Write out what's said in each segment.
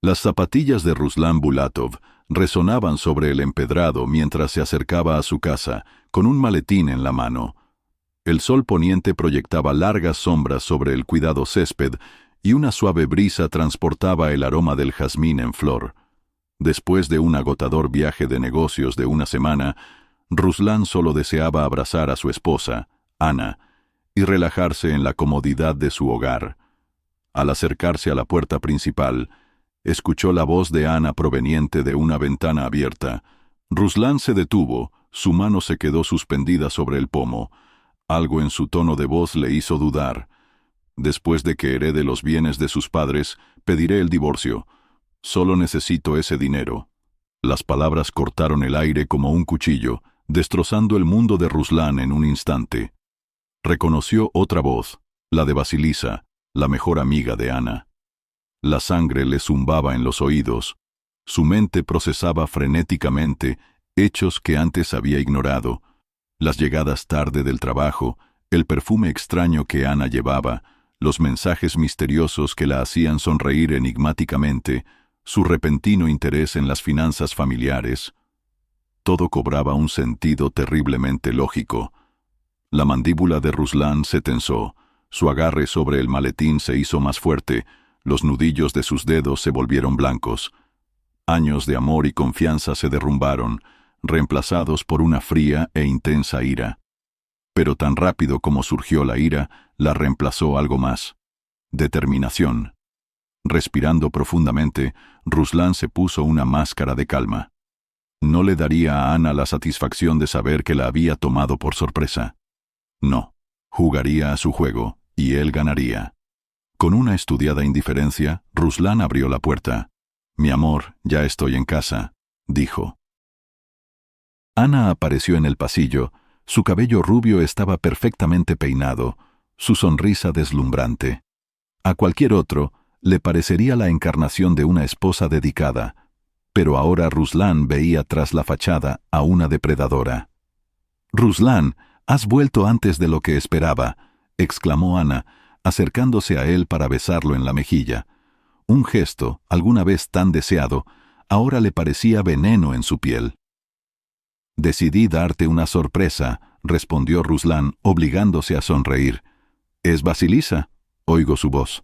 Las zapatillas de Ruslan Bulatov resonaban sobre el empedrado mientras se acercaba a su casa, con un maletín en la mano. El sol poniente proyectaba largas sombras sobre el cuidado césped y una suave brisa transportaba el aroma del jazmín en flor. Después de un agotador viaje de negocios de una semana, Ruslan solo deseaba abrazar a su esposa, Ana, y relajarse en la comodidad de su hogar. Al acercarse a la puerta principal, escuchó la voz de Ana proveniente de una ventana abierta. Ruslan se detuvo, su mano se quedó suspendida sobre el pomo. Algo en su tono de voz le hizo dudar. Después de que herede los bienes de sus padres, pediré el divorcio. Solo necesito ese dinero. Las palabras cortaron el aire como un cuchillo, destrozando el mundo de Ruslan en un instante. Reconoció otra voz, la de Vasilisa, la mejor amiga de Ana. La sangre le zumbaba en los oídos. Su mente procesaba frenéticamente hechos que antes había ignorado. Las llegadas tarde del trabajo, el perfume extraño que Ana llevaba, los mensajes misteriosos que la hacían sonreír enigmáticamente, su repentino interés en las finanzas familiares. Todo cobraba un sentido terriblemente lógico. La mandíbula de Ruslan se tensó, su agarre sobre el maletín se hizo más fuerte, los nudillos de sus dedos se volvieron blancos. Años de amor y confianza se derrumbaron, reemplazados por una fría e intensa ira. Pero tan rápido como surgió la ira, la reemplazó algo más: determinación. Respirando profundamente, Ruslan se puso una máscara de calma. No le daría a Ana la satisfacción de saber que la había tomado por sorpresa. No, jugaría a su juego, y él ganaría. Con una estudiada indiferencia, Ruslan abrió la puerta. «Mi amor, ya estoy en casa», dijo. Ana apareció en el pasillo. Su cabello rubio estaba perfectamente peinado, su sonrisa deslumbrante. A cualquier otro le parecería la encarnación de una esposa dedicada, pero ahora Ruslan veía tras la fachada a una depredadora. «Ruslan, has vuelto antes de lo que esperaba», exclamó Ana, acercándose a él para besarlo en la mejilla. Un gesto, alguna vez tan deseado, ahora le parecía veneno en su piel. «Decidí darte una sorpresa», respondió Ruslan, obligándose a sonreír. «¿Es Vasilisa?», oigo su voz.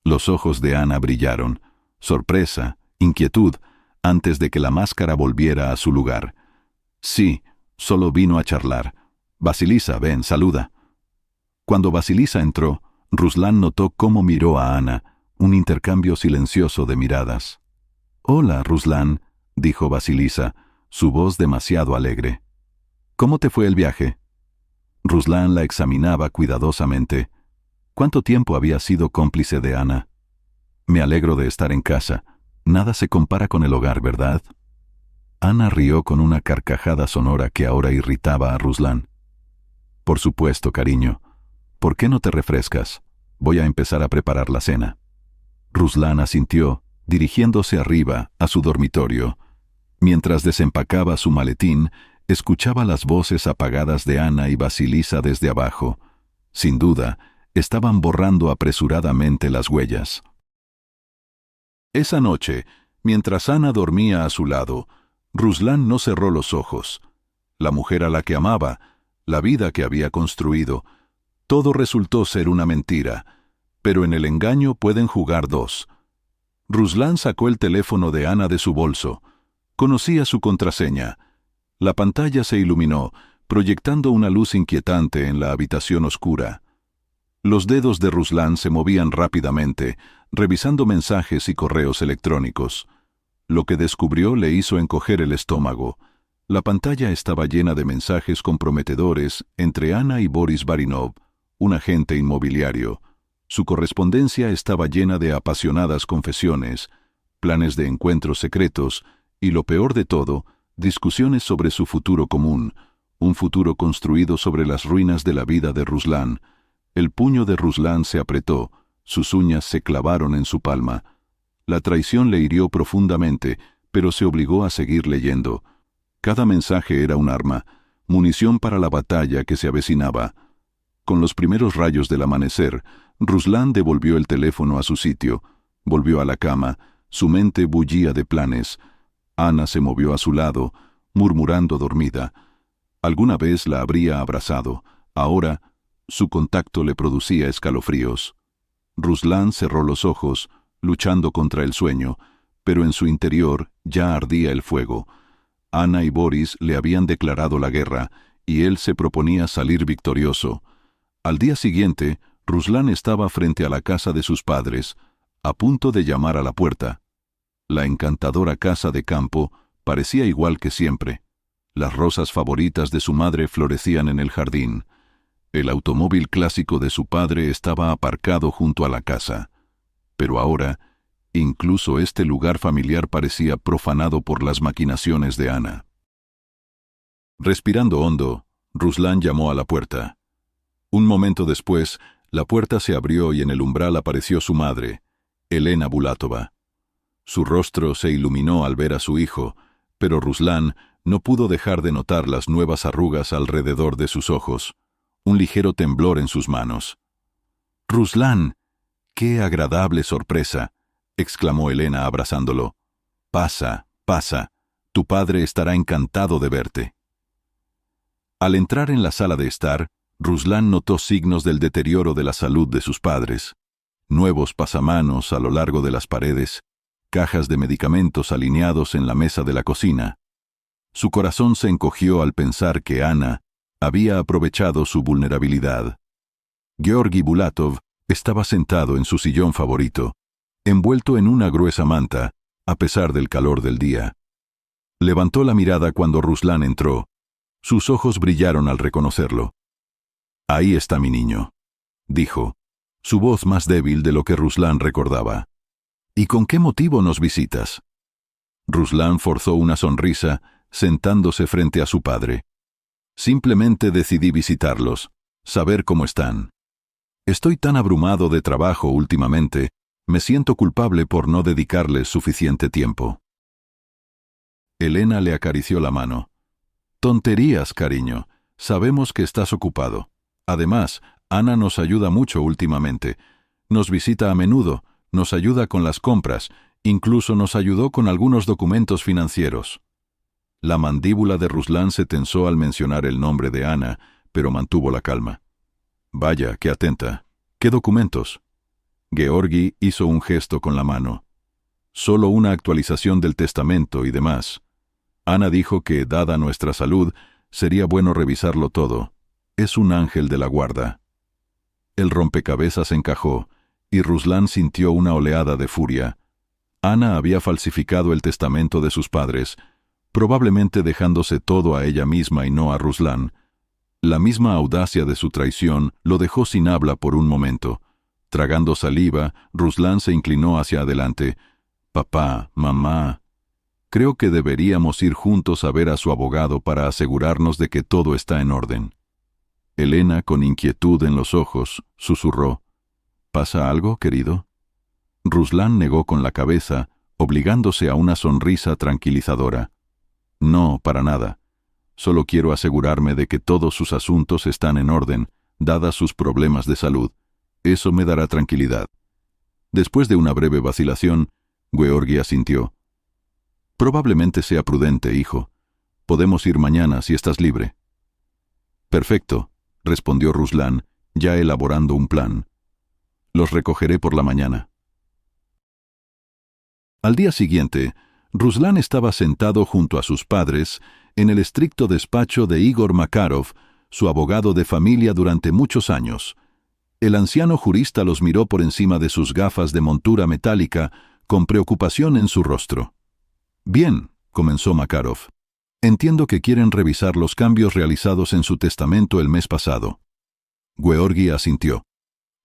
Los ojos de Ana brillaron. Sorpresa, inquietud, antes de que la máscara volviera a su lugar. «Sí, solo vino a charlar. Vasilisa, ven, saluda». Cuando Vasilisa entró, Ruslan notó cómo miró a Ana, un intercambio silencioso de miradas. «Hola, Ruslan», dijo Vasilisa, su voz demasiado alegre. «¿Cómo te fue el viaje?» Ruslan la examinaba cuidadosamente. ¿Cuánto tiempo había sido cómplice de Ana? «Me alegro de estar en casa. Nada se compara con el hogar, ¿verdad?» Ana rió con una carcajada sonora que ahora irritaba a Ruslan. «Por supuesto, cariño. ¿Por qué no te refrescas? Voy a empezar a preparar la cena». Ruslan asintió, dirigiéndose arriba, a su dormitorio. Mientras desempacaba su maletín, escuchaba las voces apagadas de Ana y Vasilisa desde abajo. Sin duda, estaban borrando apresuradamente las huellas. Esa noche, mientras Ana dormía a su lado, Ruslan no cerró los ojos. La mujer a la que amaba, la vida que había construido, todo resultó ser una mentira, pero en el engaño pueden jugar dos. Ruslan sacó el teléfono de Ana de su bolso. Conocía su contraseña. La pantalla se iluminó, proyectando una luz inquietante en la habitación oscura. Los dedos de Ruslan se movían rápidamente, revisando mensajes y correos electrónicos. Lo que descubrió le hizo encoger el estómago. La pantalla estaba llena de mensajes comprometedores entre Ana y Boris Barinov, un agente inmobiliario. Su correspondencia estaba llena de apasionadas confesiones, planes de encuentros secretos y, lo peor de todo, discusiones sobre su futuro común, un futuro construido sobre las ruinas de la vida de Ruslan. El puño de Ruslan se apretó, sus uñas se clavaron en su palma. La traición le hirió profundamente, pero se obligó a seguir leyendo. Cada mensaje era un arma, munición para la batalla que se avecinaba. Con los primeros rayos del amanecer, Ruslan devolvió el teléfono a su sitio, volvió a la cama, Su mente bullía de planes. Ana se movió a su lado, murmurando dormida. Alguna vez la habría abrazado. Ahora, su contacto le producía escalofríos. Ruslan cerró los ojos, luchando contra el sueño, pero en su interior ya ardía el fuego. Ana y Boris le habían declarado la guerra, y él se proponía salir victorioso. Al día siguiente, Ruslan estaba frente a la casa de sus padres, a punto de llamar a la puerta. La encantadora casa de campo parecía igual que siempre. Las rosas favoritas de su madre florecían en el jardín. El automóvil clásico de su padre estaba aparcado junto a la casa. Pero ahora, incluso este lugar familiar parecía profanado por las maquinaciones de Ana. Respirando hondo, Ruslan llamó a la puerta. Un momento después, la puerta se abrió y en el umbral apareció su madre, Elena Bulatova. Su rostro se iluminó al ver a su hijo, pero Ruslan no pudo dejar de notar las nuevas arrugas alrededor de sus ojos, un ligero temblor en sus manos. «Ruslan, qué agradable sorpresa», exclamó Elena abrazándolo. «Pasa, pasa, tu padre estará encantado de verte». Al entrar en la sala de estar, Ruslan notó signos del deterioro de la salud de sus padres. Nuevos pasamanos a lo largo de las paredes, cajas de medicamentos alineados en la mesa de la cocina. Su corazón se encogió al pensar que Ana había aprovechado su vulnerabilidad. Georgi Bulatov estaba sentado en su sillón favorito, envuelto en una gruesa manta, a pesar del calor del día. Levantó la mirada cuando Ruslan entró. Sus ojos brillaron al reconocerlo. «Ahí está mi niño», dijo, su voz más débil de lo que Ruslan recordaba. «¿Y con qué motivo nos visitas?» Ruslan forzó una sonrisa, sentándose frente a su padre. «Simplemente decidí visitarlos, saber cómo están. Estoy tan abrumado de trabajo últimamente, me siento culpable por no dedicarles suficiente tiempo». Elena le acarició la mano. «Tonterías, cariño. Sabemos que estás ocupado. Además, Ana nos ayuda mucho últimamente. Nos visita a menudo, nos ayuda con las compras, incluso nos ayudó con algunos documentos financieros». La mandíbula de Ruslan se tensó al mencionar el nombre de Ana, pero mantuvo la calma. «Vaya, qué atenta. ¿Qué documentos?» Georgi hizo un gesto con la mano. «Solo una actualización del testamento y demás. Ana dijo que, dada nuestra salud, sería bueno revisarlo todo. Es un ángel de la guarda». El rompecabezas encajó, y Ruslan sintió una oleada de furia. Ana había falsificado el testamento de sus padres, probablemente dejándose todo a ella misma y no a Ruslan. La misma audacia de su traición lo dejó sin habla por un momento. Tragando saliva, Ruslan se inclinó hacia adelante. «Papá, mamá, creo que deberíamos ir juntos a ver a su abogado para asegurarnos de que todo está en orden». Elena, con inquietud en los ojos, susurró. «¿Pasa algo, querido?» Ruslan negó con la cabeza, obligándose a una sonrisa tranquilizadora. «No, para nada. Solo quiero asegurarme de que todos sus asuntos están en orden, dadas sus problemas de salud. Eso me dará tranquilidad». Después de una breve vacilación, Georgi asintió. «Probablemente sea prudente, hijo. Podemos ir mañana si estás libre». «Perfecto», respondió Ruslan, ya elaborando un plan. «Los recogeré por la mañana». Al día siguiente, Ruslan estaba sentado junto a sus padres en el estricto despacho de Igor Makarov, su abogado de familia durante muchos años. El anciano jurista los miró por encima de sus gafas de montura metálica, con preocupación en su rostro. «Bien», comenzó Makarov. «Entiendo que quieren revisar los cambios realizados en su testamento el mes pasado». Georgi asintió.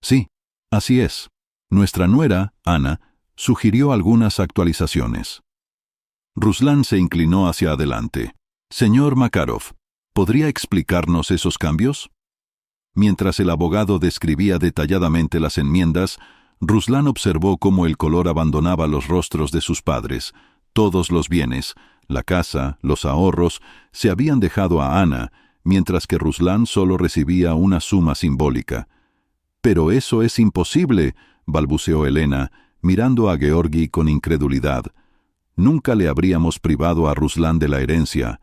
«Sí, así es. Nuestra nuera, Ana, sugirió algunas actualizaciones». Ruslan se inclinó hacia adelante. «Señor Makarov, ¿podría explicarnos esos cambios?» Mientras el abogado describía detalladamente las enmiendas, Ruslan observó cómo el color abandonaba los rostros de sus padres. Todos los bienes, la casa, los ahorros, se habían dejado a Ana, mientras que Ruslan solo recibía una suma simbólica. «Pero eso es imposible», balbuceó Elena, mirando a Georgi con incredulidad. Nunca le habríamos privado a Ruslan de la herencia.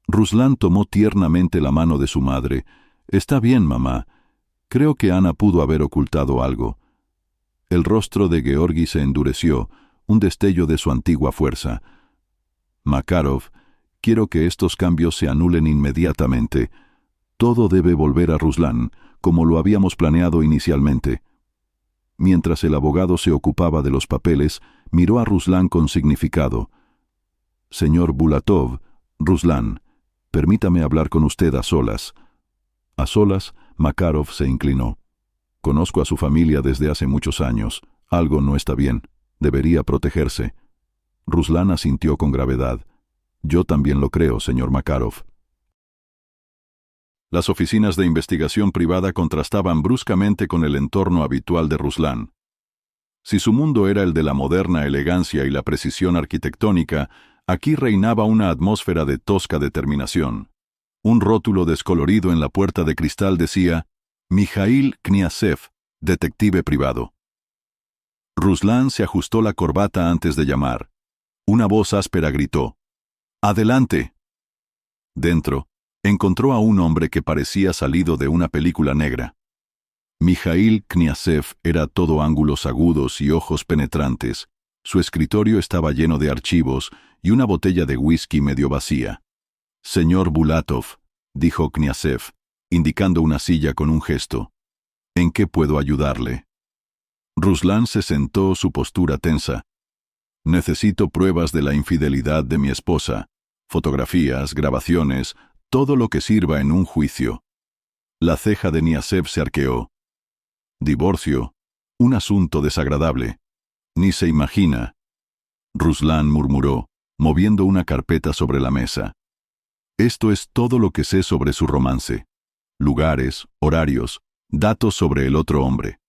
Ruslan tomó tiernamente la mano de su madre. «Está bien, mamá. Creo que Ana pudo haber ocultado algo». El rostro de Georgi se endureció, un destello de su antigua fuerza. «Makarov, quiero que estos cambios se anulen inmediatamente. Todo debe volver a Ruslan, como lo habíamos planeado inicialmente». Mientras el abogado se ocupaba de los papeles, miró a Ruslan con significado. «Señor Bulatov, Ruslan, permítame hablar con usted a solas». A solas, Makarov se inclinó. «Conozco a su familia desde hace muchos años. Algo no está bien. Debería protegerse». Ruslan asintió con gravedad. «Yo también lo creo, señor Makarov». Las oficinas de investigación privada contrastaban bruscamente con el entorno habitual de Ruslan. Si su mundo era el de la moderna elegancia y la precisión arquitectónica, aquí reinaba una atmósfera de tosca determinación. Un rótulo descolorido en la puerta de cristal decía: «Mijail Kniazev, detective privado». Ruslan se ajustó la corbata antes de llamar. Una voz áspera gritó: «¡Adelante!». Dentro, encontró a un hombre que parecía salido de una película negra. Mijail Kniazev era todo ángulos agudos y ojos penetrantes. Su escritorio estaba lleno de archivos y una botella de whisky medio vacía. «Señor Bulatov», dijo Kniazev, indicando una silla con un gesto. «¿En qué puedo ayudarle?». Ruslan se sentó, su postura tensa. «Necesito pruebas de la infidelidad de mi esposa. Fotografías, grabaciones, todo lo que sirva en un juicio». La ceja de Kniazev se arqueó. «Divorcio. Un asunto desagradable. Ni se imagina». Ruslan murmuró, moviendo una carpeta sobre la mesa. «Esto es todo lo que sé sobre su romance. Lugares, horarios, datos sobre el otro hombre.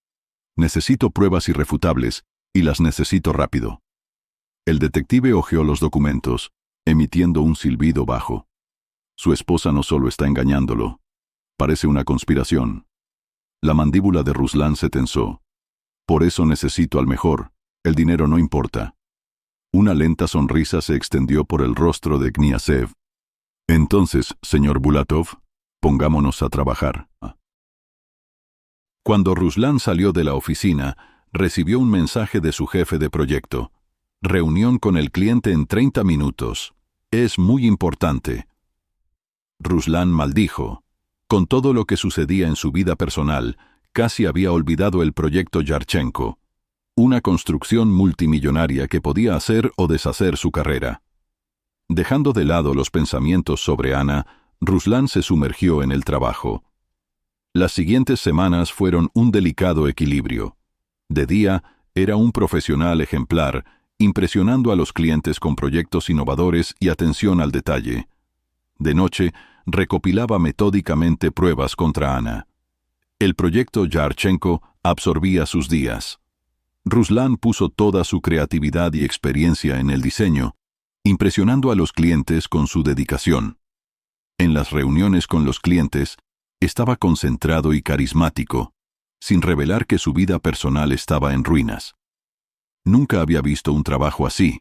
Necesito pruebas irrefutables, y las necesito rápido». El detective hojeó los documentos, emitiendo un silbido bajo. Su esposa no solo está engañándolo. Parece una conspiración. La mandíbula de Ruslan se tensó. «Por eso necesito al mejor. El dinero no importa». Una lenta sonrisa se extendió por el rostro de Kniazev. «Entonces, señor Bulatov, pongámonos a trabajar». Cuando Ruslan salió de la oficina, recibió un mensaje de su jefe de proyecto. «Reunión con el cliente en 30 minutos. Es muy importante». Ruslan maldijo. Con todo lo que sucedía en su vida personal, casi había olvidado el proyecto Yarchenko, una construcción multimillonaria que podía hacer o deshacer su carrera. Dejando de lado los pensamientos sobre Ana, Ruslan se sumergió en el trabajo. Las siguientes semanas fueron un delicado equilibrio. De día, era un profesional ejemplar, impresionando a los clientes con proyectos innovadores y atención al detalle. De noche, recopilaba metódicamente pruebas contra Ana. El proyecto Yarchenko absorbía sus días. Ruslan puso toda su creatividad y experiencia en el diseño, impresionando a los clientes con su dedicación. En las reuniones con los clientes, estaba concentrado y carismático, sin revelar que su vida personal estaba en ruinas. «Nunca había visto un trabajo así»,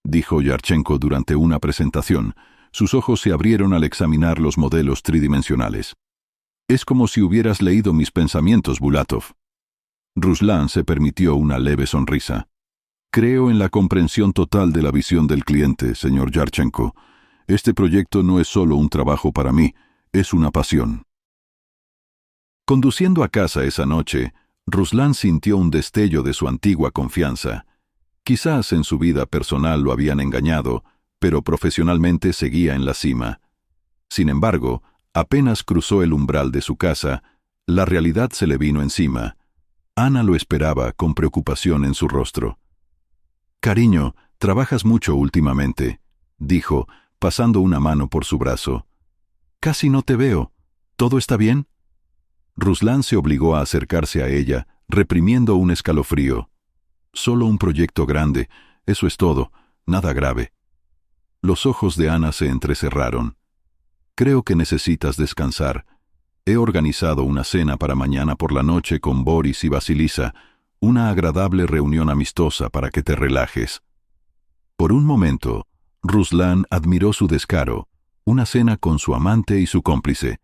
dijo Yarchenko durante una presentación. Sus ojos se abrieron al examinar los modelos tridimensionales. «Es como si hubieras leído mis pensamientos, Bulatov». Ruslan se permitió una leve sonrisa. «Creo en la comprensión total de la visión del cliente, señor Yarchenko. Este proyecto no es solo un trabajo para mí, es una pasión». Conduciendo a casa esa noche, Ruslan sintió un destello de su antigua confianza. Quizás en su vida personal lo habían engañado, pero profesionalmente seguía en la cima. Sin embargo, apenas cruzó el umbral de su casa, la realidad se le vino encima. Ana lo esperaba con preocupación en su rostro. «Cariño, trabajas mucho últimamente», dijo, pasando una mano por su brazo. «Casi no te veo. ¿Todo está bien?». Ruslan se obligó a acercarse a ella, reprimiendo un escalofrío. «Solo un proyecto grande, eso es todo, nada grave». Los ojos de Ana se entrecerraron. «Creo que necesitas descansar. He organizado una cena para mañana por la noche con Boris y Vasilisa, una agradable reunión amistosa para que te relajes. Por un momento, Ruslan admiró su descaro, una cena con su amante y su cómplice,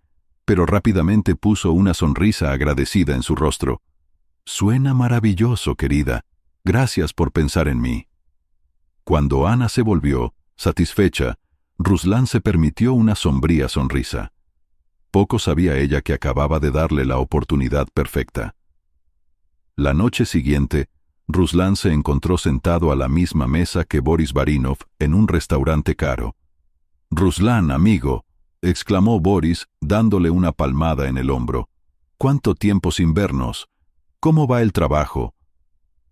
pero rápidamente puso una sonrisa agradecida en su rostro. Suena maravilloso, querida. Gracias por pensar en mí. Cuando Ana se volvió, satisfecha, Ruslan se permitió una sombría sonrisa. Poco sabía ella que acababa de darle la oportunidad perfecta. La noche siguiente, Ruslan se encontró sentado a la misma mesa que Boris Barinov en un restaurante caro. «Ruslan, amigo», exclamó Boris, dándole una palmada en el hombro. «¿Cuánto tiempo sin vernos? ¿Cómo va el trabajo?»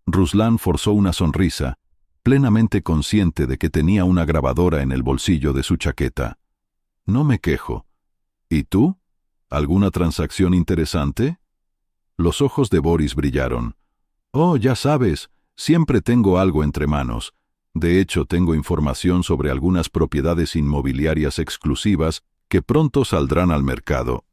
Ruslan forzó una sonrisa, plenamente consciente de que tenía una grabadora en el bolsillo de su chaqueta. «No me quejo. ¿Y tú? ¿Alguna transacción interesante?» Los ojos de Boris brillaron. «Oh, ya sabes, siempre tengo algo entre manos. De hecho, tengo información sobre algunas propiedades inmobiliarias exclusivas que pronto saldrán al mercado».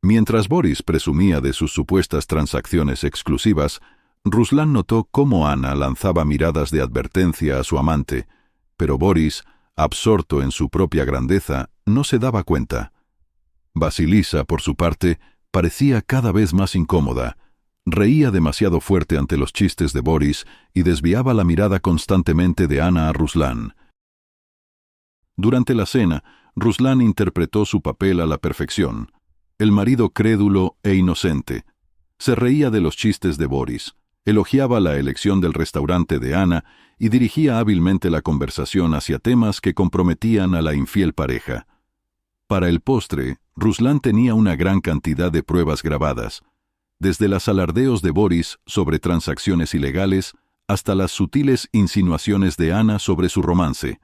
Mientras Boris presumía de sus supuestas transacciones exclusivas, Ruslan notó cómo Ana lanzaba miradas de advertencia a su amante, pero Boris, absorto en su propia grandeza, no se daba cuenta. Vasilisa, por su parte, parecía cada vez más incómoda. Reía demasiado fuerte ante los chistes de Boris y desviaba la mirada constantemente de Ana a Ruslan. Durante la cena, Ruslan interpretó su papel a la perfección. El marido crédulo e inocente. Se reía de los chistes de Boris, elogiaba la elección del restaurante de Ana y dirigía hábilmente la conversación hacia temas que comprometían a la infiel pareja. Para el postre, Ruslan tenía una gran cantidad de pruebas grabadas, desde los alardeos de Boris sobre transacciones ilegales hasta las sutiles insinuaciones de Ana sobre su romance.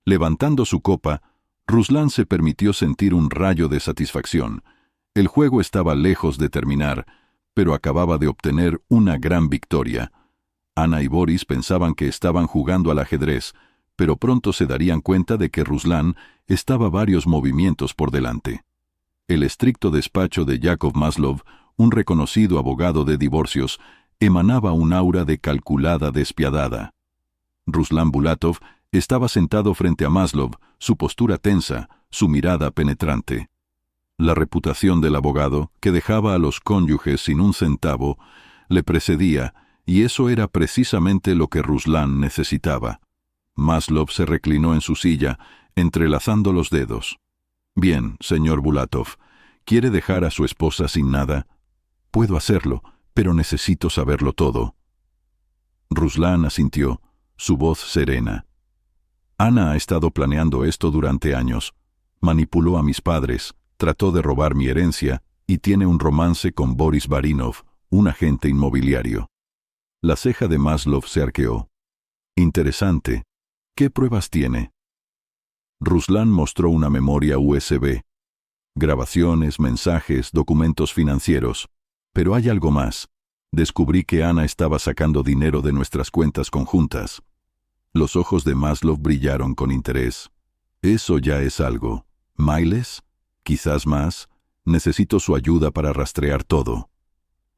Levantando su copa, Ruslan se permitió sentir un rayo de satisfacción. El juego estaba lejos de terminar, pero acababa de obtener una gran victoria. Ana y Boris pensaban que estaban jugando al ajedrez, pero pronto se darían cuenta de que Ruslan estaba varios movimientos por delante. El estricto despacho de Yakov Maslov, un reconocido abogado de divorcios, emanaba un aura de calculada despiadada. Ruslan Bulatov estaba sentado frente a Maslov, su postura tensa, su mirada penetrante. La reputación del abogado, que dejaba a los cónyuges sin un centavo, le precedía, y eso era precisamente lo que Ruslan necesitaba. Maslov se reclinó en su silla, entrelazando los dedos. «Bien, señor Bulatov, ¿quiere dejar a su esposa sin nada?» «Puedo hacerlo, pero necesito saberlo todo». Ruslan asintió, su voz serena. «Ana ha estado planeando esto durante años. Manipuló a mis padres, trató de robar mi herencia y tiene un romance con Boris Barinov, un agente inmobiliario». La ceja de Maslov se arqueó. «Interesante. ¿Qué pruebas tiene?» Ruslan mostró una memoria USB. Grabaciones, mensajes, documentos financieros. Pero hay algo más. Descubrí que Ana estaba sacando dinero de nuestras cuentas conjuntas. Los ojos de Maslov brillaron con interés. «Eso ya es algo. ¿Miles? Quizás más. Necesito su ayuda para rastrear todo».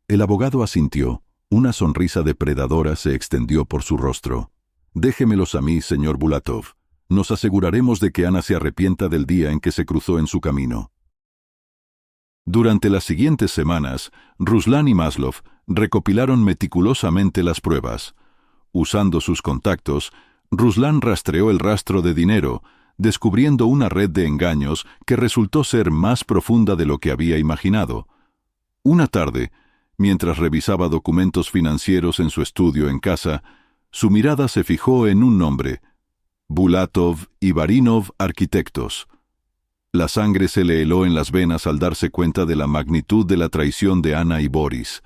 El abogado asintió. Una sonrisa depredadora se extendió por su rostro. «Déjemelos a mí, señor Bulatov. Nos aseguraremos de que Ana se arrepienta del día en que se cruzó en su camino». Durante las siguientes semanas, Ruslan y Maslov recopilaron meticulosamente las pruebas. Usando sus contactos, Ruslan rastreó el rastro de dinero, descubriendo una red de engaños que resultó ser más profunda de lo que había imaginado. Una tarde, mientras revisaba documentos financieros en su estudio en casa, su mirada se fijó en un nombre: Bulatov y Barinov Arquitectos. La sangre se le heló en las venas al darse cuenta de la magnitud de la traición de Ana y Boris.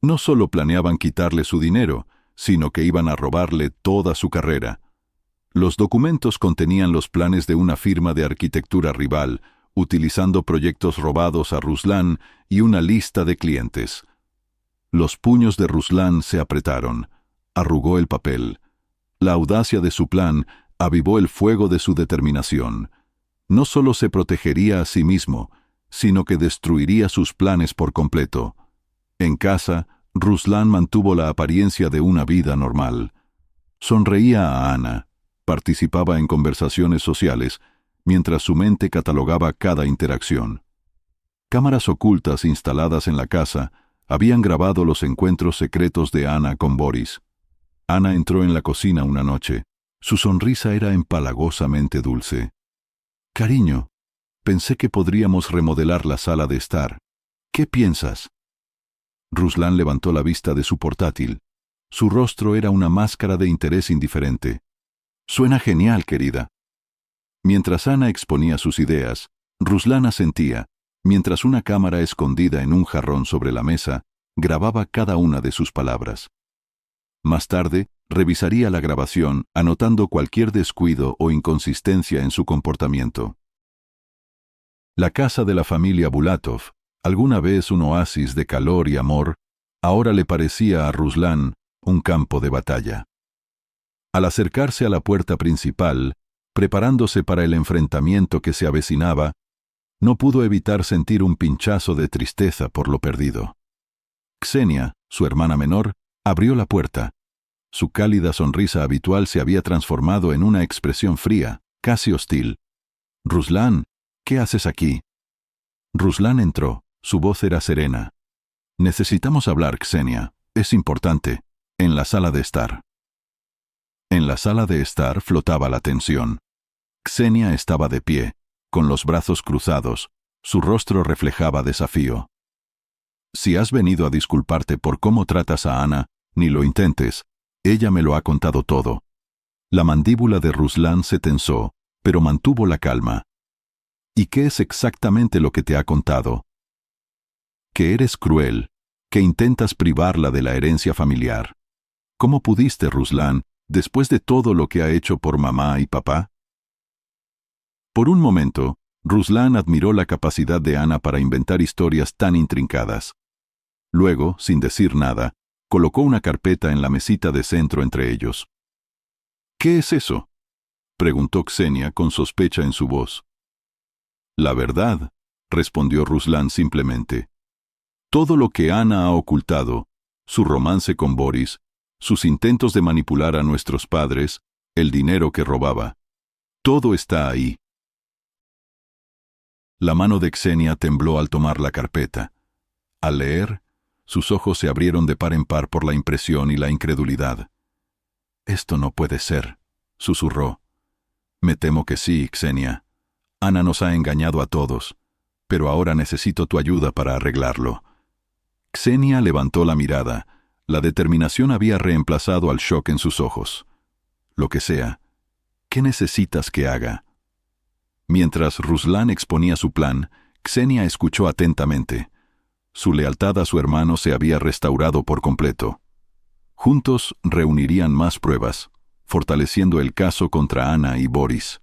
No solo planeaban quitarle su dinero, sino que iban a robarle toda su carrera. Los documentos contenían los planes de una firma de arquitectura rival, utilizando proyectos robados a Ruslan y una lista de clientes. Los puños de Ruslan se apretaron. Arrugó el papel. La audacia de su plan avivó el fuego de su determinación. No solo se protegería a sí mismo, sino que destruiría sus planes por completo. En casa, Ruslan mantuvo la apariencia de una vida normal. Sonreía a Ana, participaba en conversaciones sociales, mientras su mente catalogaba cada interacción. Cámaras ocultas instaladas en la casa habían grabado los encuentros secretos de Ana con Boris. Ana entró en la cocina una noche. Su sonrisa era empalagosamente dulce. «Cariño, pensé que podríamos remodelar la sala de estar. ¿Qué piensas?» Ruslan levantó la vista de su portátil. Su rostro era una máscara de interés indiferente. «Suena genial, querida». Mientras Ana exponía sus ideas, Ruslan asentía, mientras una cámara escondida en un jarrón sobre la mesa grababa cada una de sus palabras. Más tarde, revisaría la grabación, anotando cualquier descuido o inconsistencia en su comportamiento. La casa de la familia Bulatov, alguna vez un oasis de calor y amor, ahora le parecía a Ruslan un campo de batalla. Al acercarse a la puerta principal, preparándose para el enfrentamiento que se avecinaba, no pudo evitar sentir un pinchazo de tristeza por lo perdido. Ksenia, su hermana menor, abrió la puerta. Su cálida sonrisa habitual se había transformado en una expresión fría, casi hostil. «Ruslan, ¿qué haces aquí?» Ruslan entró. Su voz era serena. «Necesitamos hablar, Ksenia. Es importante. En la sala de estar». En la sala de estar flotaba la tensión. Ksenia estaba de pie, con los brazos cruzados. Su rostro reflejaba desafío. «Si has venido a disculparte por cómo tratas a Ana, ni lo intentes. Ella me lo ha contado todo». La mandíbula de Ruslan se tensó, pero mantuvo la calma. «¿Y qué es exactamente lo que te ha contado?» «Que eres cruel, que intentas privarla de la herencia familiar. ¿Cómo pudiste, Ruslan, después de todo lo que ha hecho por mamá y papá?» Por un momento, Ruslan admiró la capacidad de Ana para inventar historias tan intrincadas. Luego, sin decir nada, colocó una carpeta en la mesita de centro entre ellos. «¿Qué es eso?», preguntó Ksenia con sospecha en su voz. «La verdad», respondió Ruslan simplemente. «Todo lo que Ana ha ocultado, su romance con Boris, sus intentos de manipular a nuestros padres, el dinero que robaba, todo está ahí». La mano de Ksenia tembló al tomar la carpeta. Al leer, sus ojos se abrieron de par en par por la impresión y la incredulidad. «Esto no puede ser», susurró. «Me temo que sí, Ksenia. Ana nos ha engañado a todos, pero ahora necesito tu ayuda para arreglarlo». Ksenia levantó la mirada. La determinación había reemplazado al shock en sus ojos. «Lo que sea. ¿Qué necesitas que haga?» Mientras Ruslan exponía su plan, Ksenia escuchó atentamente. Su lealtad a su hermano se había restaurado por completo. Juntos reunirían más pruebas, fortaleciendo el caso contra Ana y Boris.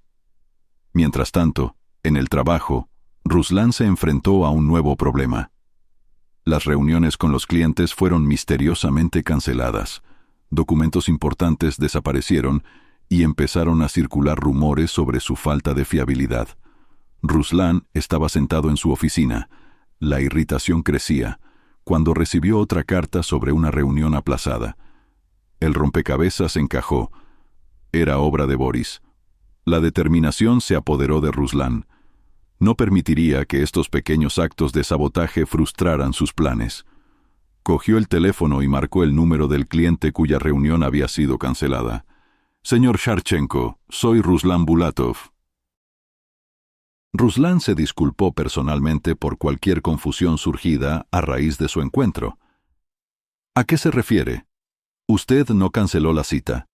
Mientras tanto, en el trabajo, Ruslan se enfrentó a un nuevo problema. Las reuniones con los clientes fueron misteriosamente canceladas. Documentos importantes desaparecieron y empezaron a circular rumores sobre su falta de fiabilidad. Ruslan estaba sentado en su oficina. La irritación crecía cuando recibió otra carta sobre una reunión aplazada. El rompecabezas encajó. Era obra de Boris. La determinación se apoderó de Ruslan. No permitiría que estos pequeños actos de sabotaje frustraran sus planes. Cogió el teléfono y marcó el número del cliente cuya reunión había sido cancelada. «Señor Sharchenko, soy Ruslan Bulatov». Ruslan se disculpó personalmente por cualquier confusión surgida a raíz de su encuentro. «¿A qué se refiere? ¿Usted no canceló la cita?»,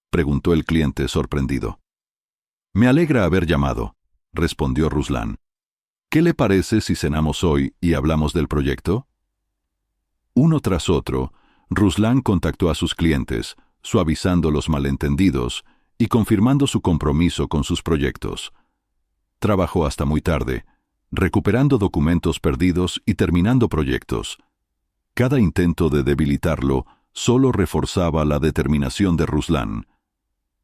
preguntó el cliente sorprendido. «Me alegra haber llamado», respondió Ruslan. «¿Qué le parece si cenamos hoy y hablamos del proyecto?». Uno tras otro, Ruslan contactó a sus clientes, suavizando los malentendidos y confirmando su compromiso con sus proyectos. Trabajó hasta muy tarde, recuperando documentos perdidos y terminando proyectos. Cada intento de debilitarlo solo reforzaba la determinación de Ruslan.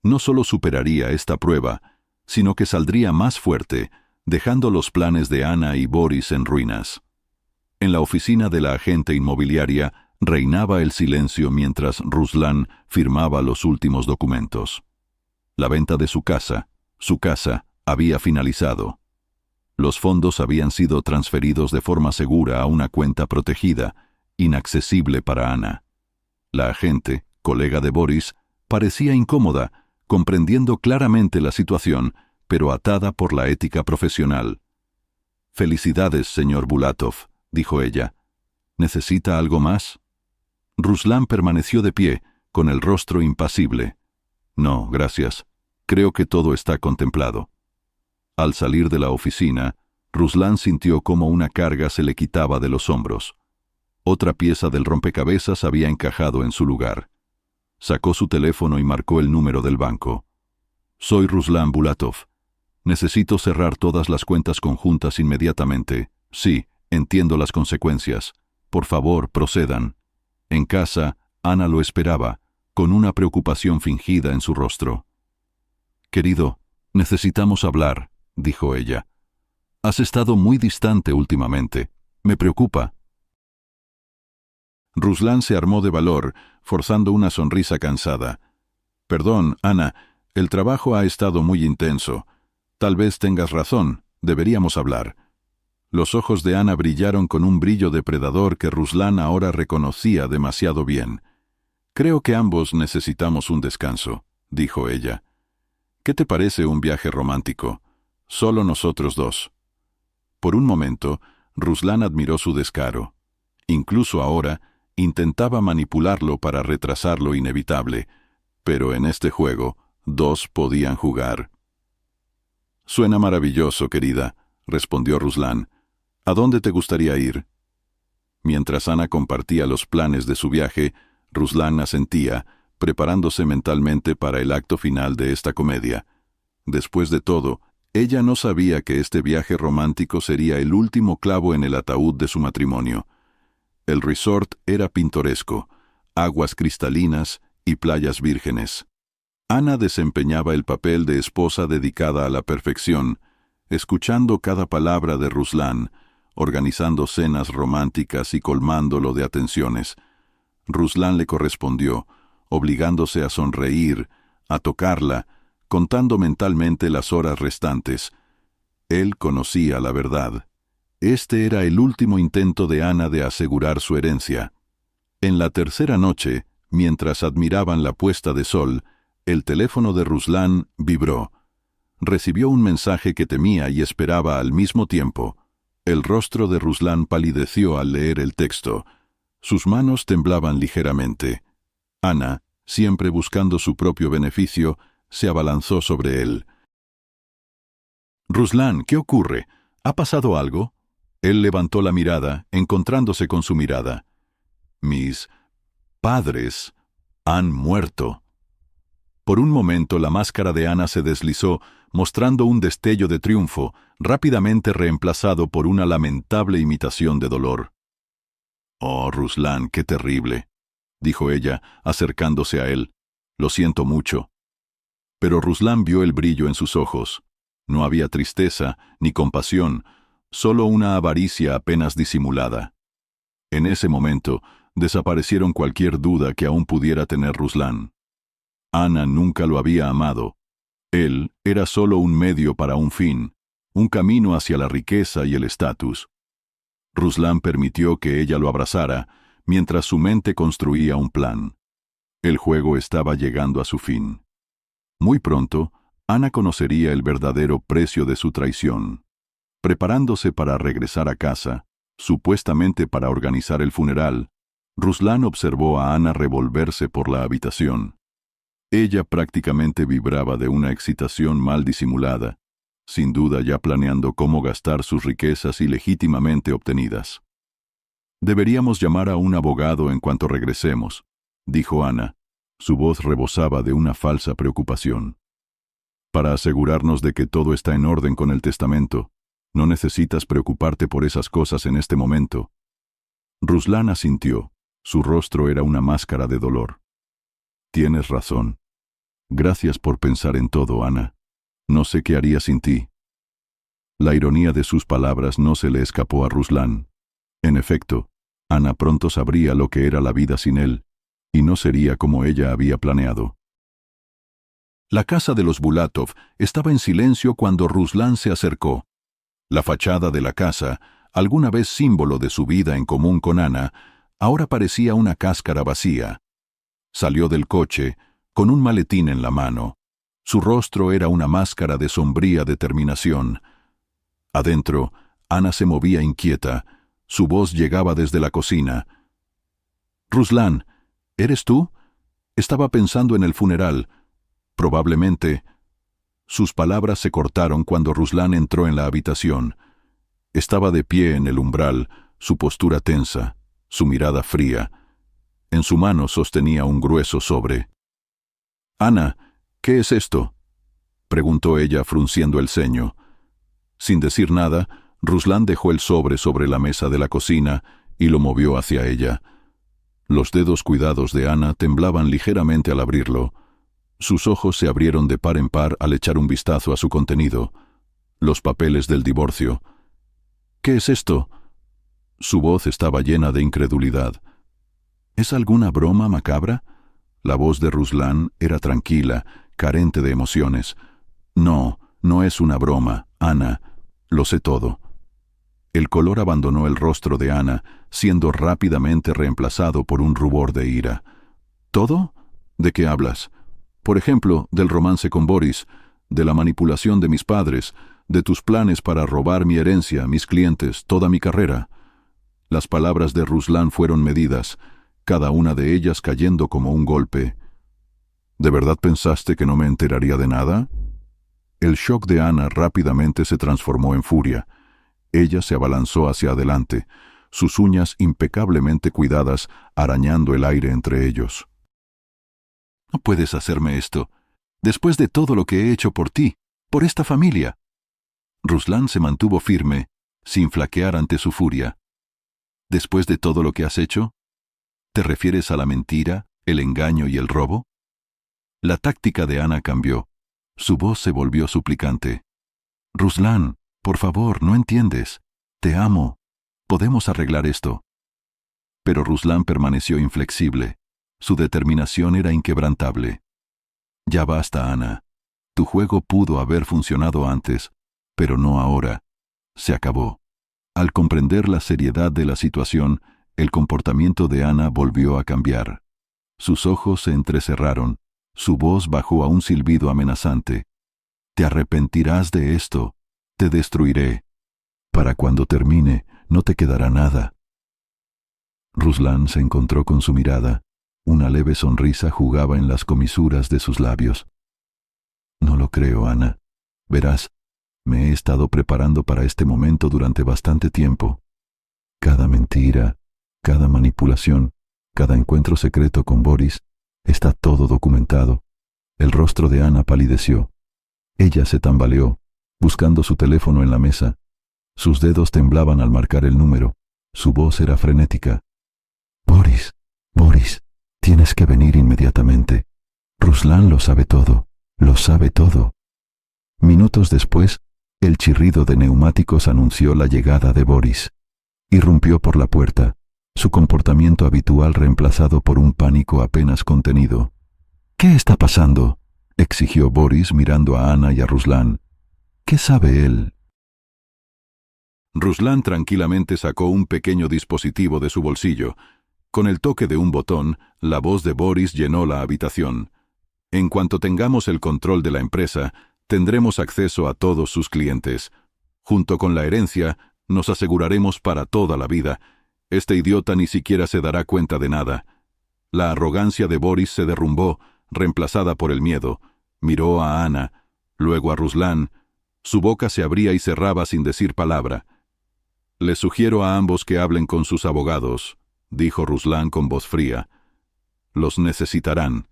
No solo superaría esta prueba, sino que saldría más fuerte, dejando los planes de Ana y Boris en ruinas. En la oficina de la agente inmobiliaria, reinaba el silencio mientras Ruslan firmaba los últimos documentos. La venta de su casa, había finalizado. Los fondos habían sido transferidos de forma segura a una cuenta protegida, inaccesible para Ana. La agente, colega de Boris, parecía incómoda, comprendiendo claramente la situación, pero atada por la ética profesional. «Felicidades, señor Bulatov», dijo ella. «¿Necesita algo más?» Ruslan permaneció de pie, con el rostro impasible. «No, gracias. Creo que todo está contemplado». Al salir de la oficina, Ruslan sintió cómo una carga se le quitaba de los hombros. Otra pieza del rompecabezas había encajado en su lugar. Sacó su teléfono y marcó el número del banco. «Soy Ruslan Bulatov. Necesito cerrar todas las cuentas conjuntas inmediatamente. Sí, entiendo las consecuencias. Por favor, procedan». En casa, Ana lo esperaba, con una preocupación fingida en su rostro. «Querido, necesitamos hablar», dijo ella. «Has estado muy distante últimamente. Me preocupa». Ruslan se armó de valor, forzando una sonrisa cansada. «Perdón, Ana, el trabajo ha estado muy intenso. Tal vez tengas razón, deberíamos hablar». Los ojos de Ana brillaron con un brillo depredador que Ruslan ahora reconocía demasiado bien. «Creo que ambos necesitamos un descanso», dijo ella. «¿Qué te parece un viaje romántico? Solo nosotros dos». Por un momento, Ruslan admiró su descaro. Incluso ahora, intentaba manipularlo para retrasar lo inevitable, pero en este juego, dos podían jugar. «Suena maravilloso, querida», respondió Ruslan. «¿A dónde te gustaría ir?» Mientras Ana compartía los planes de su viaje, Ruslan asentía, preparándose mentalmente para el acto final de esta comedia. Después de todo, ella no sabía que este viaje romántico sería el último clavo en el ataúd de su matrimonio. El resort era pintoresco, aguas cristalinas y playas vírgenes. Ana desempeñaba el papel de esposa dedicada a la perfección, escuchando cada palabra de Ruslan, organizando cenas románticas y colmándolo de atenciones. Ruslan le correspondió, obligándose a sonreír, a tocarla, contando mentalmente las horas restantes. Él conocía la verdad. Este era el último intento de Ana de asegurar su herencia. En la tercera noche, mientras admiraban la puesta de sol, el teléfono de Ruslan vibró. Recibió un mensaje que temía y esperaba al mismo tiempo. El rostro de Ruslan palideció al leer el texto. Sus manos temblaban ligeramente. Ana, siempre buscando su propio beneficio, se abalanzó sobre él. «Ruslan, ¿qué ocurre? ¿Ha pasado algo?» Él levantó la mirada, encontrándose con su mirada. «Mis padres han muerto». Por un momento la máscara de Ana se deslizó, mostrando un destello de triunfo, rápidamente reemplazado por una lamentable imitación de dolor. «Oh, Ruslan, qué terrible», dijo ella, acercándose a él. «Lo siento mucho». Pero Ruslan vio el brillo en sus ojos. No había tristeza ni compasión, solo una avaricia apenas disimulada. En ese momento, desaparecieron cualquier duda que aún pudiera tener Ruslan. Ana nunca lo había amado. Él era solo un medio para un fin, un camino hacia la riqueza y el estatus. Ruslan permitió que ella lo abrazara, mientras su mente construía un plan. El juego estaba llegando a su fin. Muy pronto, Ana conocería el verdadero precio de su traición. Preparándose para regresar a casa, supuestamente para organizar el funeral, Ruslan observó a Ana revolverse por la habitación. Ella prácticamente vibraba de una excitación mal disimulada, sin duda ya planeando cómo gastar sus riquezas ilegítimamente obtenidas. «Deberíamos llamar a un abogado en cuanto regresemos», dijo Ana. Su voz rebosaba de una falsa preocupación. «Para asegurarnos de que todo está en orden con el testamento. No necesitas preocuparte por esas cosas en este momento». Ruslan asintió. Su rostro era una máscara de dolor. «Tienes razón. Gracias por pensar en todo, Ana. No sé qué haría sin ti». La ironía de sus palabras no se le escapó a Ruslan. En efecto, Ana pronto sabría lo que era la vida sin él, y no sería como ella había planeado. La casa de los Bulatov estaba en silencio cuando Ruslan se acercó. La fachada de la casa, alguna vez símbolo de su vida en común con Ana, ahora parecía una cáscara vacía. Salió del coche, con un maletín en la mano. Su rostro era una máscara de sombría determinación. Adentro, Ana se movía inquieta. Su voz llegaba desde la cocina. «Ruslan, ¿eres tú? Estaba pensando en el funeral. Probablemente». Sus palabras se cortaron cuando Ruslan entró en la habitación. Estaba de pie en el umbral, su postura tensa, su mirada fría. En su mano sostenía un grueso sobre. «Ana, ¿qué es esto?», preguntó ella frunciendo el ceño. Sin decir nada, Ruslan dejó el sobre la mesa de la cocina y lo movió hacia ella. Los dedos cuidados de Ana temblaban ligeramente al abrirlo. Sus ojos se abrieron de par en par al echar un vistazo a su contenido. Los papeles del divorcio. «¿Qué es esto?». Su voz estaba llena de incredulidad. «¿Es alguna broma macabra?». La voz de Ruslan era tranquila, carente de emociones. «No, no es una broma, Ana. Lo sé todo». El color abandonó el rostro de Ana, siendo rápidamente reemplazado por un rubor de ira. «¿Todo? ¿De qué hablas? Por ejemplo, del romance con Boris, de la manipulación de mis padres, de tus planes para robar mi herencia, mis clientes, toda mi carrera». Las palabras de Ruslan fueron medidas, cada una de ellas cayendo como un golpe. «¿De verdad pensaste que no me enteraría de nada?». El shock de Ana rápidamente se transformó en furia. Ella se abalanzó hacia adelante, sus uñas impecablemente cuidadas, arañando el aire entre ellos. «No puedes hacerme esto, después de todo lo que he hecho por ti, por esta familia». Ruslan se mantuvo firme, sin flaquear ante su furia. «¿Después de todo lo que has hecho? ¿Te refieres a la mentira, el engaño y el robo?». La táctica de Ana cambió. Su voz se volvió suplicante. «Ruslan, por favor, no entiendes. Te amo. Podemos arreglar esto». Pero Ruslan permaneció inflexible. Su determinación era inquebrantable. «Ya basta, Ana. Tu juego pudo haber funcionado antes, pero no ahora. Se acabó». Al comprender la seriedad de la situación, el comportamiento de Ana volvió a cambiar. Sus ojos se entrecerraron, su voz bajó a un silbido amenazante. «Te arrepentirás de esto. Te destruiré. Para cuando termine, no te quedará nada». Ruslan se encontró con su mirada. Una leve sonrisa jugaba en las comisuras de sus labios. «No lo creo, Ana. Verás, me he estado preparando para este momento durante bastante tiempo. Cada mentira, cada manipulación, cada encuentro secreto con Boris, está todo documentado». El rostro de Ana palideció. Ella se tambaleó, buscando su teléfono en la mesa. Sus dedos temblaban al marcar el número. Su voz era frenética. «Boris, Boris, tienes que venir inmediatamente. Ruslan lo sabe todo, lo sabe todo». Minutos después, el chirrido de neumáticos anunció la llegada de Boris. Irrumpió por la puerta, su comportamiento habitual reemplazado por un pánico apenas contenido. «¿Qué está pasando?», exigió Boris mirando a Ana y a Ruslan. «¿Qué sabe él?». Ruslan tranquilamente sacó un pequeño dispositivo de su bolsillo. Con el toque de un botón, la voz de Boris llenó la habitación. «En cuanto tengamos el control de la empresa, tendremos acceso a todos sus clientes. Junto con la herencia, nos aseguraremos para toda la vida. Este idiota ni siquiera se dará cuenta de nada». La arrogancia de Boris se derrumbó, reemplazada por el miedo. Miró a Ana, luego a Ruslan. Su boca se abría y cerraba sin decir palabra. «Les sugiero a ambos que hablen con sus abogados», dijo Ruslan con voz fría. «Los necesitarán».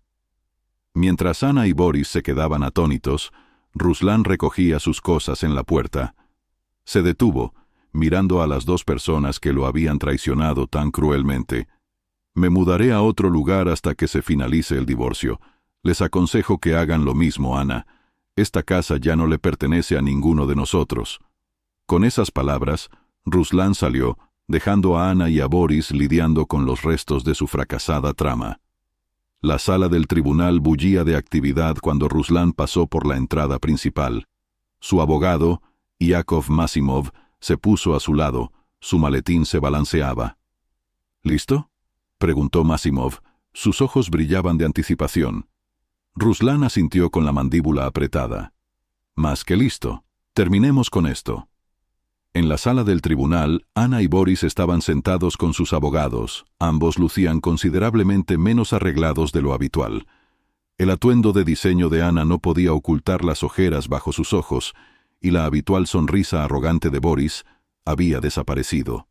Mientras Ana y Boris se quedaban atónitos, Ruslan recogía sus cosas en la puerta. Se detuvo, mirando a las dos personas que lo habían traicionado tan cruelmente. «Me mudaré a otro lugar hasta que se finalice el divorcio. Les aconsejo que hagan lo mismo, Ana. Esta casa ya no le pertenece a ninguno de nosotros». Con esas palabras, Ruslan salió, dejando a Ana y a Boris lidiando con los restos de su fracasada trama. La sala del tribunal bullía de actividad cuando Ruslan pasó por la entrada principal. Su abogado, Yakov Masimov, se puso a su lado, su maletín se balanceaba. ¿Listo?, preguntó Masimov. Sus ojos brillaban de anticipación. Ruslan asintió con la mandíbula apretada. Más que listo. Terminemos con esto. En la sala del tribunal, Ana y Boris estaban sentados con sus abogados. Ambos lucían considerablemente menos arreglados de lo habitual. El atuendo de diseño de Ana no podía ocultar las ojeras bajo sus ojos, y la habitual sonrisa arrogante de Boris había desaparecido.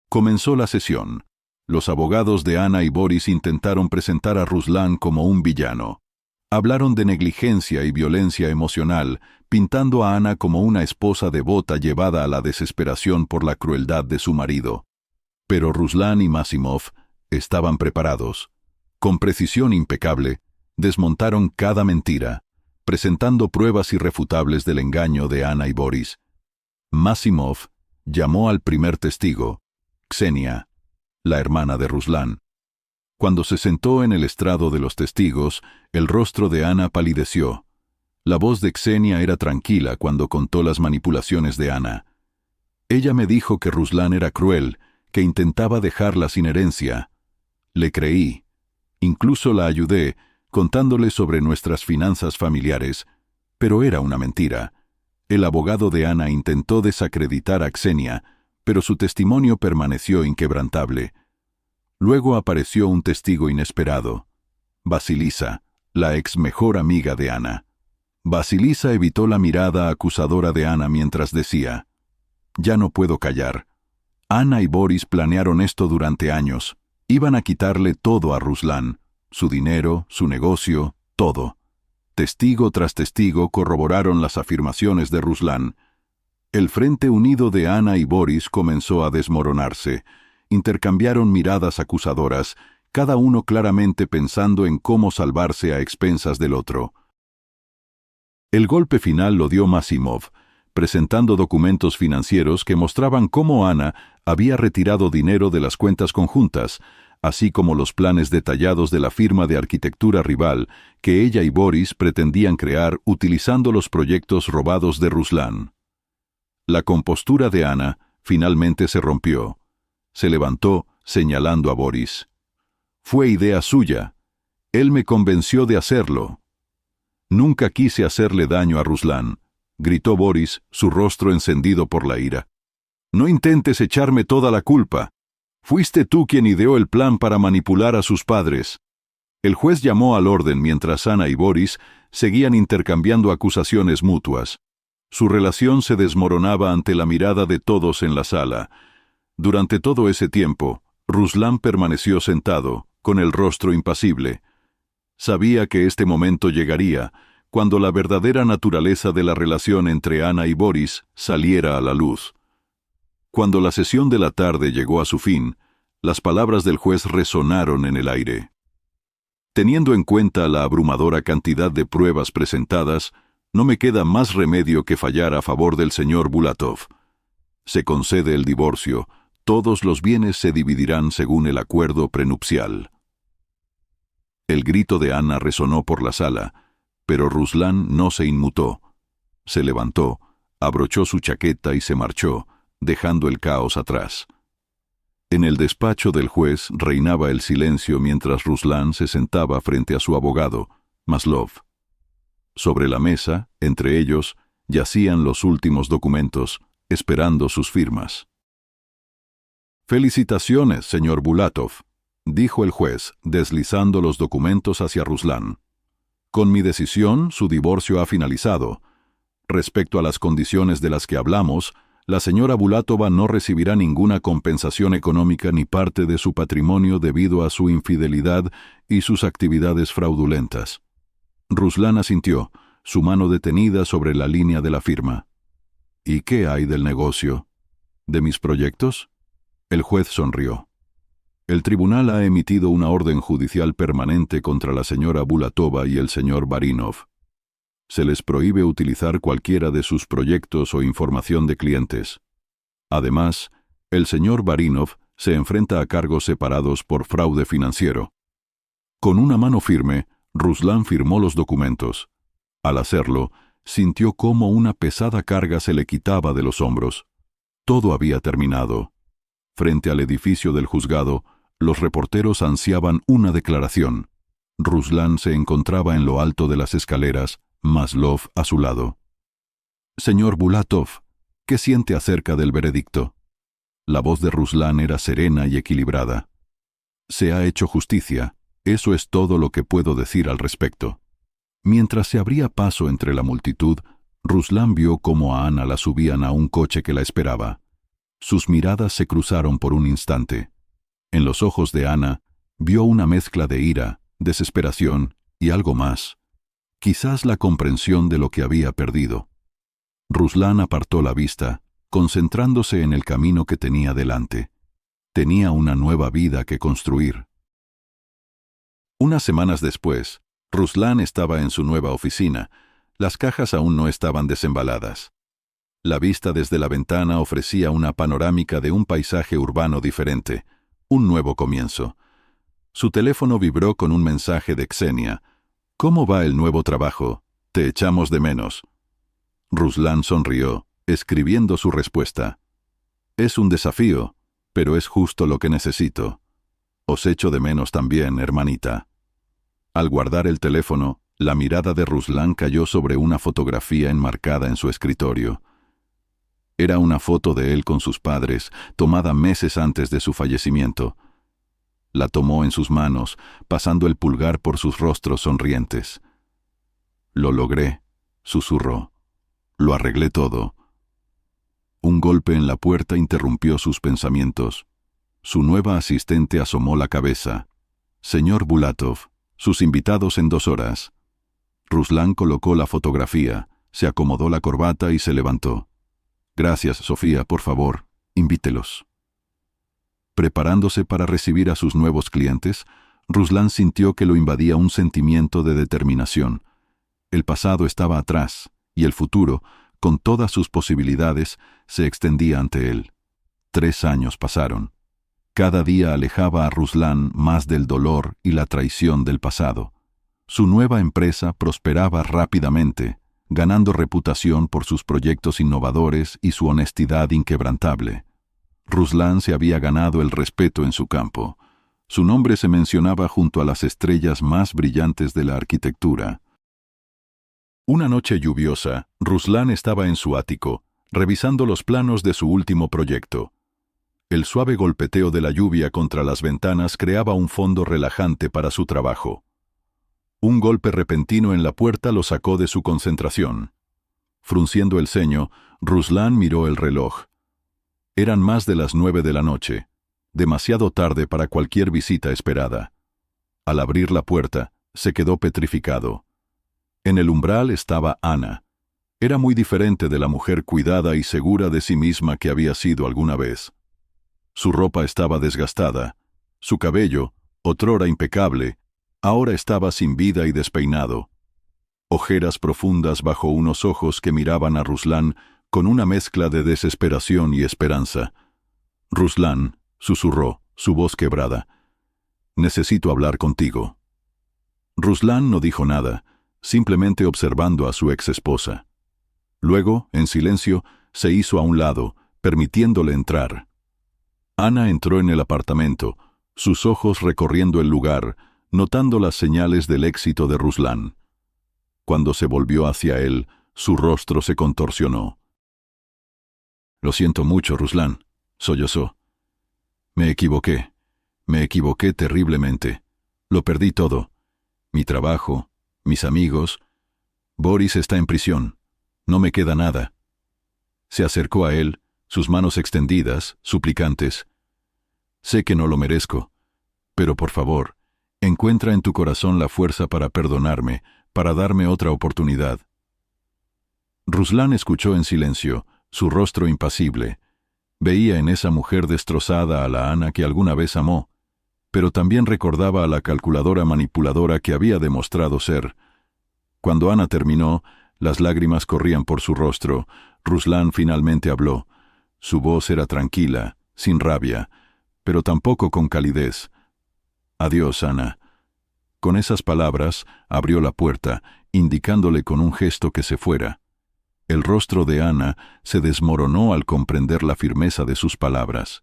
Comenzó la sesión. Los abogados de Ana y Boris intentaron presentar a Ruslan como un villano. Hablaron de negligencia y violencia emocional, pintando a Ana como una esposa devota llevada a la desesperación por la crueldad de su marido. Pero Ruslan y Masimov estaban preparados. Con precisión impecable, desmontaron cada mentira, presentando pruebas irrefutables del engaño de Ana y Boris. Masimov llamó al primer testigo, Ksenia, la hermana de Ruslan. Cuando se sentó en el estrado de los testigos, el rostro de Ana palideció. La voz de Ksenia era tranquila cuando contó las manipulaciones de Ana. Ella me dijo que Ruslan era cruel, que intentaba dejarla sin herencia. Le creí. Incluso la ayudé, contándole sobre nuestras finanzas familiares, pero era una mentira. El abogado de Ana intentó desacreditar a Ksenia, pero su testimonio permaneció inquebrantable. Luego apareció un testigo inesperado, Vasilisa, la ex mejor amiga de Ana. Vasilisa evitó la mirada acusadora de Ana mientras decía: «Ya no puedo callar. Ana y Boris planearon esto durante años. Iban a quitarle todo a Ruslan, su dinero, su negocio, todo». Testigo tras testigo corroboraron las afirmaciones de Ruslan. El frente unido de Ana y Boris comenzó a desmoronarse. Intercambiaron miradas acusadoras, cada uno claramente pensando en cómo salvarse a expensas del otro. El golpe final lo dio Masimov, presentando documentos financieros que mostraban cómo Ana había retirado dinero de las cuentas conjuntas, así como los planes detallados de la firma de arquitectura rival que ella y Boris pretendían crear utilizando los proyectos robados de Ruslan. La compostura de Ana finalmente se rompió. Se levantó, señalando a Boris. «Fue idea suya. Él me convenció de hacerlo». «Nunca quise hacerle daño a Ruslan», gritó Boris, su rostro encendido por la ira. «No intentes echarme toda la culpa. Fuiste tú quien ideó el plan para manipular a sus padres». El juez llamó al orden mientras Ana y Boris seguían intercambiando acusaciones mutuas. Su relación se desmoronaba ante la mirada de todos en la sala. Durante todo ese tiempo, Ruslan permaneció sentado, con el rostro impasible. Sabía que este momento llegaría, cuando la verdadera naturaleza de la relación entre Ana y Boris saliera a la luz. Cuando la sesión de la tarde llegó a su fin, las palabras del juez resonaron en el aire. Teniendo en cuenta la abrumadora cantidad de pruebas presentadas, no me queda más remedio que fallar a favor del señor Bulatov. Se concede el divorcio. Todos los bienes se dividirán según el acuerdo prenupcial. El grito de Ana resonó por la sala, pero Ruslan no se inmutó. Se levantó, abrochó su chaqueta y se marchó, dejando el caos atrás. En el despacho del juez reinaba el silencio mientras Ruslan se sentaba frente a su abogado, Maslov. Sobre la mesa, entre ellos, yacían los últimos documentos, esperando sus firmas. «Felicitaciones, señor Bulatov», dijo el juez, deslizando los documentos hacia Ruslan. «Con mi decisión, su divorcio ha finalizado. Respecto a las condiciones de las que hablamos, la señora Bulatova no recibirá ninguna compensación económica ni parte de su patrimonio debido a su infidelidad y sus actividades fraudulentas». Ruslan asintió, su mano detenida sobre la línea de la firma. «¿Y qué hay del negocio? ¿De mis proyectos?». El juez sonrió. «El tribunal ha emitido una orden judicial permanente contra la señora Bulatova y el señor Barinov. Se les prohíbe utilizar cualquiera de sus proyectos o información de clientes. Además, El señor Barinov se enfrenta a cargos separados por fraude financiero. Con una mano firme, Ruslan firmó los documentos. Al hacerlo, sintió cómo una pesada carga se le quitaba de los hombros. Todo había terminado. Frente al edificio del juzgado, los reporteros ansiaban una declaración. Ruslan se encontraba en lo alto de las escaleras, Maslov a su lado. «Señor Bulatov, ¿qué siente acerca del veredicto?» La voz de Ruslan era serena y equilibrada. «Se ha hecho justicia. Eso es todo lo que puedo decir al respecto». Mientras se abría paso entre la multitud, Ruslan vio cómo a Ana la subían a un coche que la esperaba. Sus miradas se cruzaron por un instante. En los ojos de Ana vio una mezcla de ira, desesperación y algo más. Quizás la comprensión de lo que había perdido. Ruslan apartó la vista, concentrándose en el camino que tenía delante. Tenía una nueva vida que construir. Unas semanas después, Ruslan estaba en su nueva oficina. Las cajas aún no estaban desembaladas. La vista desde la ventana ofrecía una panorámica de un paisaje urbano diferente, un nuevo comienzo. Su teléfono vibró con un mensaje de Xenia. «¿Cómo va el nuevo trabajo? Te echamos de menos». Ruslan sonrió, escribiendo su respuesta. «Es un desafío, pero es justo lo que necesito. Os echo de menos también, hermanita». Al guardar el teléfono, la mirada de Ruslan cayó sobre una fotografía enmarcada en su escritorio. Era una foto de él con sus padres, tomada meses antes de su fallecimiento. La tomó en sus manos, pasando el pulgar por sus rostros sonrientes. «Lo logré», susurró. «Lo arreglé todo». Un golpe en la puerta interrumpió sus pensamientos. Su nueva asistente asomó la cabeza. «Señor Bulatov, sus invitados en 2 horas». Ruslan colocó la fotografía, se acomodó la corbata y se levantó. «Gracias, Sofía, por favor, invítelos». Preparándose para recibir a sus nuevos clientes, Ruslan sintió que lo invadía un sentimiento de determinación. El pasado estaba atrás, y el futuro, con todas sus posibilidades, se extendía ante él. 3 años pasaron. Cada día alejaba a Ruslan más del dolor y la traición del pasado. Su nueva empresa prosperaba rápidamente, ganando reputación por sus proyectos innovadores y su honestidad inquebrantable. Ruslan se había ganado el respeto en su campo. Su nombre se mencionaba junto a las estrellas más brillantes de la arquitectura. Una noche lluviosa, Ruslan estaba en su ático, revisando los planos de su último proyecto. El suave golpeteo de la lluvia contra las ventanas creaba un fondo relajante para su trabajo. Un golpe repentino en la puerta lo sacó de su concentración. Frunciendo el ceño, Ruslan miró el reloj. Eran más de las 9 de la noche, demasiado tarde para cualquier visita esperada. Al abrir la puerta, se quedó petrificado. En el umbral estaba Ana. Era muy diferente de la mujer cuidada y segura de sí misma que había sido alguna vez. Su ropa estaba desgastada. Su cabello, otrora impecable, ahora estaba sin vida y despeinado. Ojeras profundas bajo unos ojos que miraban a Ruslan con una mezcla de desesperación y esperanza. «Ruslan», susurró, su voz quebrada, «necesito hablar contigo». Ruslan no dijo nada, simplemente observando a su exesposa. Luego, en silencio, se hizo a un lado, permitiéndole entrar. Ana entró en el apartamento, sus ojos recorriendo el lugar, notando las señales del éxito de Ruslan. Cuando se volvió hacia él, su rostro se contorsionó. «Lo siento mucho, Ruslan», sollozó. Me equivoqué terriblemente. Lo perdí todo. Mi trabajo, mis amigos. Boris está en prisión. No me queda nada». Se acercó a él, sus manos extendidas, suplicantes. «Sé que no lo merezco, pero por favor, encuentra en tu corazón la fuerza para perdonarme, para darme otra oportunidad». Ruslan escuchó en silencio, su rostro impasible. Veía en esa mujer destrozada a la Ana que alguna vez amó, pero también recordaba a la calculadora manipuladora que había demostrado ser. Cuando Ana terminó, las lágrimas corrían por su rostro. Ruslan finalmente habló. Su voz era tranquila, sin rabia, pero tampoco con calidez. «Adiós, Ana». Con esas palabras, abrió la puerta, indicándole con un gesto que se fuera. El rostro de Ana se desmoronó al comprender la firmeza de sus palabras.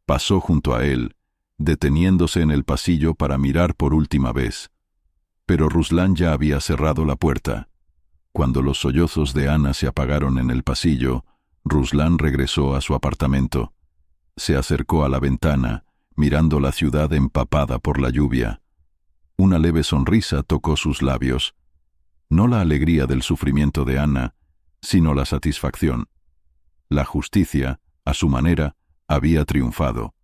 Pasó junto a él, deteniéndose en el pasillo para mirar por última vez. Pero Ruslan ya había cerrado la puerta. Cuando los sollozos de Ana se apagaron en el pasillo, Ruslan regresó a su apartamento. Se acercó a la ventana, mirando la ciudad empapada por la lluvia. Una leve sonrisa tocó sus labios. No la alegría del sufrimiento de Ana, sino la satisfacción. La justicia, a su manera, había triunfado.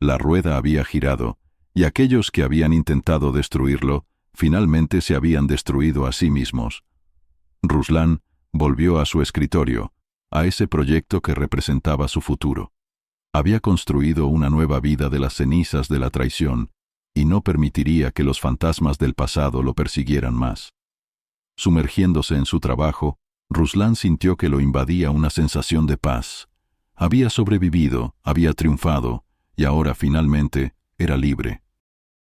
La rueda había girado, y aquellos que habían intentado destruirlo, finalmente se habían destruido a sí mismos. Ruslan volvió a su escritorio, a ese proyecto que representaba su futuro. Había construido una nueva vida de las cenizas de la traición, y no permitiría que los fantasmas del pasado lo persiguieran más. Sumergiéndose en su trabajo, Ruslan sintió que lo invadía una sensación de paz. Había sobrevivido, había triunfado, y ahora finalmente era libre.